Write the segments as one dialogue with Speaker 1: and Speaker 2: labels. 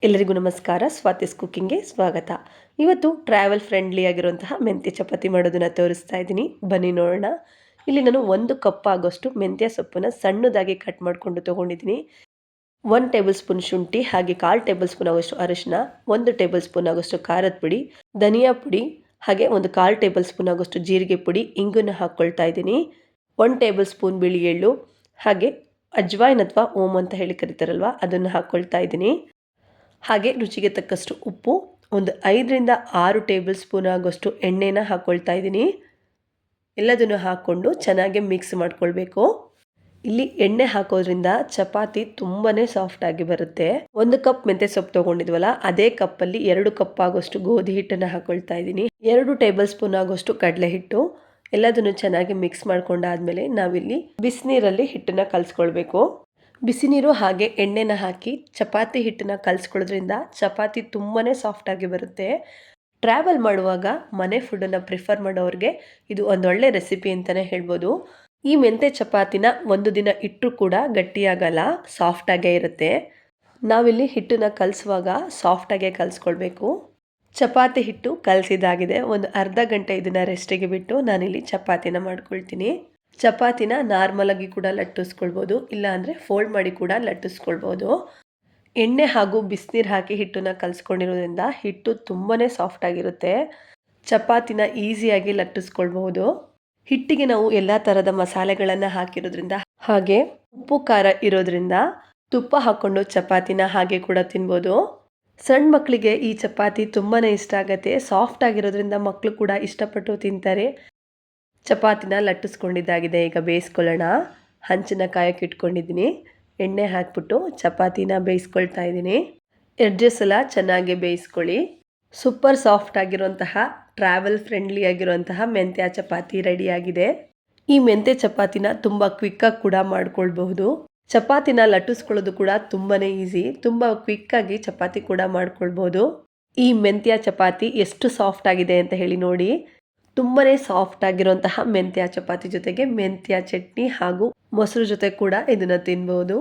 Speaker 1: ಎಲ್ಲರಿಗೂ ನಮಸ್ಕಾರ. ಸ್ವಾತಿಸ್ ಕುಕ್ಕಿಂಗ್ಗೆ ಸ್ವಾಗತ. ಇವತ್ತು ಟ್ರಾವೆಲ್ ಫ್ರೆಂಡ್ಲಿ ಆಗಿರುವಂತಹ ಮೆಂತ್ಯ ಚಪಾತಿ ಮಾಡೋದನ್ನು ತೋರಿಸ್ತಾ ಇದ್ದೀನಿ. ಬನ್ನಿ ನೋಡೋಣ. ಇಲ್ಲಿ ನಾನು 1 ಕಪ್ ಆಗೋಷ್ಟು ಮೆಂತ್ಯ ಸೊಪ್ಪನ್ನು ಸಣ್ಣದಾಗಿ ಕಟ್ ಮಾಡಿಕೊಂಡು ತೊಗೊಂಡಿದ್ದೀನಿ. 1 ಟೇಬಲ್ ಸ್ಪೂನ್ ಶುಂಠಿ, ಹಾಗೆ 1/4 ಟೇಬಲ್ ಸ್ಪೂನ್ ಆಗೋಷ್ಟು ಅರಿಶಿನ, 1 ಟೇಬಲ್ ಸ್ಪೂನ್ ಆಗೋಷ್ಟು ಖಾರದ ಪುಡಿ, ಧನಿಯಾ ಪುಡಿ, ಹಾಗೆ 1/4 ಟೇಬಲ್ ಸ್ಪೂನ್ ಆಗೋಷ್ಟು ಜೀರಿಗೆ ಪುಡಿ, ಇಂಗನ್ನು ಹಾಕ್ಕೊಳ್ತಾ ಇದ್ದೀನಿ. 1 ಟೇಬಲ್ ಸ್ಪೂನ್ ಬಿಳಿ ಎಳ್ಳು, ಹಾಗೆ ಅಜ್ವಾಯಿನ್ ಅಥವಾ ಓಮ್ ಅಂತ ಹೇಳಿ ಕರೀತಾರಲ್ವ, ಅದನ್ನು ಹಾಕ್ಕೊಳ್ತಾ ಇದ್ದೀನಿ. ಹಾಗೆ ರುಚಿಗೆ ತಕ್ಕಷ್ಟು ಉಪ್ಪು, ಒಂದು 5ರಿಂದ 6 ಟೇಬಲ್ ಸ್ಪೂನ್ ಆಗೋಷ್ಟು ಎಣ್ಣೆನ ಹಾಕ್ಕೊಳ್ತಾ ಇದ್ದೀನಿ. ಎಲ್ಲದನ್ನು ಹಾಕ್ಕೊಂಡು ಚೆನ್ನಾಗಿ ಮಿಕ್ಸ್ ಮಾಡ್ಕೊಳ್ಬೇಕು. ಇಲ್ಲಿ ಎಣ್ಣೆ ಹಾಕೋದ್ರಿಂದ ಚಪಾತಿ ತುಂಬಾ ಸಾಫ್ಟಾಗಿ ಬರುತ್ತೆ. 1 ಕಪ್ ಮೆಂತ್ಯ ಸೊಪ್ಪು ತೊಗೊಂಡಿದ್ವಲ್ಲ, ಅದೇ ಕಪ್ಪಲ್ಲಿ 2 ಕಪ್ ಆಗೋಷ್ಟು ಗೋಧಿ ಹಿಟ್ಟನ್ನು ಹಾಕ್ಕೊಳ್ತಾ ಇದ್ದೀನಿ. 2 ಟೇಬಲ್ ಸ್ಪೂನ್ ಆಗೋಷ್ಟು ಕಡಲೆ ಹಿಟ್ಟು. ಎಲ್ಲದನ್ನು ಚೆನ್ನಾಗಿ ಮಿಕ್ಸ್ ಮಾಡ್ಕೊಂಡಾದ್ಮೇಲೆ ನಾವಿಲ್ಲಿ ಬಿಸಿನೀರಲ್ಲಿ ಹಿಟ್ಟನ್ನು ಕಲಿಸ್ಕೊಳ್ಬೇಕು. ಬಿಸಿ ನೀರು ಹಾಗೆ ಎಣ್ಣೆನ ಹಾಕಿ ಚಪಾತಿ ಹಿಟ್ಟನ್ನು ಕಲಿಸ್ಕೊಳ್ಳೋದ್ರಿಂದ ಚಪಾತಿ ತುಂಬಾ ಸಾಫ್ಟಾಗಿ ಬರುತ್ತೆ. ಟ್ರಾವೆಲ್ ಮಾಡುವಾಗ ಮನೆ ಫುಡ್ಡನ್ನು ಪ್ರಿಫರ್ ಮಾಡೋರಿಗೆ ಇದು ಒಂದೊಳ್ಳೆ ರೆಸಿಪಿ ಅಂತಲೇ ಹೇಳ್ಬೋದು. ಈ ಮೆಂತ್ಯ ಚಪಾತಿನ ಒಂದು ದಿನ ಇಟ್ಟರೂ ಕೂಡ ಗಟ್ಟಿಯಾಗಲ್ಲ, ಸಾಫ್ಟಾಗೇ ಇರುತ್ತೆ. ನಾವಿಲ್ಲಿ ಹಿಟ್ಟನ್ನು ಕಲಿಸುವಾಗ ಸಾಫ್ಟಾಗೇ ಕಲಿಸ್ಕೊಳ್ಬೇಕು. ಚಪಾತಿ ಹಿಟ್ಟು ಕಲಸಿದಾಗಿದೆ. ಒಂದು ಅರ್ಧ ಗಂಟೆ ಇದನ್ನು ರೆಸ್ಟಿಗೆ ಬಿಟ್ಟು ನಾನಿಲ್ಲಿ ಚಪಾತಿನ ಮಾಡ್ಕೊಳ್ತೀನಿ. ಚಪಾತಿನ ನಾರ್ಮಲಾಗಿ ಕೂಡ ಲಟ್ಟಿಸ್ಕೊಳ್ಬೋದು, ಇಲ್ಲಾಂದರೆ ಫೋಲ್ಡ್ ಮಾಡಿ ಕೂಡ ಲಟ್ಟಿಸ್ಕೊಳ್ಬೋದು. ಎಣ್ಣೆ ಹಾಗೂ ಬಿಸಿನೀರು ಹಾಕಿ ಹಿಟ್ಟನ್ನು ಕಲಿಸ್ಕೊಂಡಿರೋದ್ರಿಂದ ಹಿಟ್ಟು ತುಂಬಾ ಸಾಫ್ಟಾಗಿರುತ್ತೆ. ಚಪಾತಿನ ಈಸಿಯಾಗಿ ಲಟ್ಟಿಸ್ಕೊಳ್ಬಹುದು. ಹಿಟ್ಟಿಗೆ ನಾವು ಎಲ್ಲ ಥರದ ಮಸಾಲೆಗಳನ್ನು ಹಾಕಿರೋದ್ರಿಂದ, ಹಾಗೆ ಉಪ್ಪು ಖಾರ ಇರೋದ್ರಿಂದ ತುಪ್ಪ ಹಾಕ್ಕೊಂಡು ಚಪಾತಿನ ಹಾಗೆ ಕೂಡ ತಿನ್ಬೋದು. ಸಣ್ಣ ಮಕ್ಕಳಿಗೆ ಈ ಚಪಾತಿ ತುಂಬಾ ಇಷ್ಟ ಆಗುತ್ತೆ. ಸಾಫ್ಟ್ ಆಗಿರೋದ್ರಿಂದ ಮಕ್ಕಳು ಕೂಡ ಇಷ್ಟಪಟ್ಟು ತಿಂತಾರೆ. ಚಪಾತಿನ ಲಟ್ಟಿಸ್ಕೊಂಡಿದ್ದಾಗಿದೆ. ಈಗ ಬೇಯಿಸ್ಕೊಳ್ಳೋಣ. ಹಂಚನ್ನ ಕಾಯಕ್ಕೆ ಇಟ್ಕೊಂಡಿದ್ದೀನಿ. ಎಣ್ಣೆ ಹಾಕ್ಬಿಟ್ಟು ಚಪಾತಿನ ಬೇಯಿಸ್ಕೊಳ್ತಾ ಇದ್ದೀನಿ. ಎಡ್ಜಸ್ ಎಲ್ಲ ಚೆನ್ನಾಗಿ ಬೇಯಿಸ್ಕೊಳ್ಳಿ. ಸೂಪರ್ ಸಾಫ್ಟ್ ಆಗಿರುವಂತಹ ಟ್ರಾವೆಲ್ ಫ್ರೆಂಡ್ಲಿ ಆಗಿರುವಂತಹ ಮೆಂತ್ಯ ಚಪಾತಿ ರೆಡಿಯಾಗಿದೆ. ಈ ಮೆಂತ್ಯ ಚಪಾತಿನ ತುಂಬ ಕ್ವಿಕ್ಕಾಗಿ ಕೂಡ ಮಾಡ್ಕೊಳ್ಬಹುದು. ಚಪಾತಿನ ಲಟ್ಟಿಸ್ಕೊಳ್ಳೋದು ಕೂಡ ತುಂಬಾ ಈಸಿ. ತುಂಬ ಕ್ವಿಕ್ಕಾಗಿ ಚಪಾತಿ ಕೂಡ ಮಾಡ್ಕೊಳ್ಬೋದು. ಈ ಮೆಂತ್ಯ ಚಪಾತಿ ಎಷ್ಟು ಸಾಫ್ಟ್ ಆಗಿದೆ ಅಂತ ಹೇಳಿ ನೋಡಿ. ತುಂಬಾ ಸಾಫ್ಟ್ ಆಗಿರುವಂತಹ ಮೆಂತ್ಯ ಚಪಾತಿ ಜೊತೆಗೆ ಮೆಂತ್ಯ ಚಟ್ನಿ ಹಾಗೂ ಮೊಸರು ಜೊತೆ ಕೂಡ ಇದನ್ನು ತಿನ್ಬೋದು.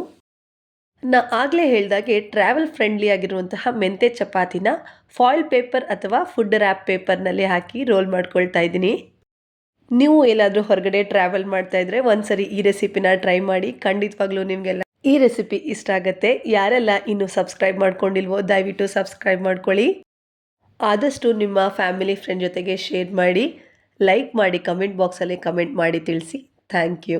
Speaker 1: ನಾ ಆಗಲೇ ಹೇಳಿದಾಗೆ ಟ್ರಾವೆಲ್ ಫ್ರೆಂಡ್ಲಿ ಆಗಿರುವಂತಹ ಮೆಂತ್ಯ ಚಪಾತಿನ ಫಾಯಿಲ್ ಪೇಪರ್ ಅಥವಾ ಫುಡ್ ರ್ಯಾಪ್ ಪೇಪರ್ನಲ್ಲಿ ಹಾಕಿ ರೋಲ್ ಮಾಡ್ಕೊಳ್ತಾ ಇದ್ದೀನಿ. ನೀವು ಎಲ್ಲಾದರೂ ಹೊರಗಡೆ ಟ್ರಾವೆಲ್ ಮಾಡ್ತಾ ಇದ್ರೆ ಒಂದ್ಸರಿ ಈ ರೆಸಿಪಿನ ಟ್ರೈ ಮಾಡಿ. ಖಂಡಿತವಾಗ್ಲೂ ನಿಮಗೆಲ್ಲ ಈ ರೆಸಿಪಿ ಇಷ್ಟ ಆಗುತ್ತೆ. ಯಾರೆಲ್ಲ ಇನ್ನೂ ಸಬ್ಸ್ಕ್ರೈಬ್ ಮಾಡ್ಕೊಂಡಿಲ್ವೋ ದಯವಿಟ್ಟು ಸಬ್ಸ್ಕ್ರೈಬ್ ಮಾಡ್ಕೊಳ್ಳಿ. ಆದಷ್ಟು ನಿಮ್ಮ ಫ್ಯಾಮಿಲಿ ಫ್ರೆಂಡ್ ಜೊತೆಗೆ ಶೇರ್ ಮಾಡಿ, ಲೈಕ್ ಮಾಡಿ, ಕಮೆಂಟ್ ಬಾಕ್ಸಲ್ಲಿ ಕಮೆಂಟ್ ಮಾಡಿ ತಿಳಿಸಿ. Thank you.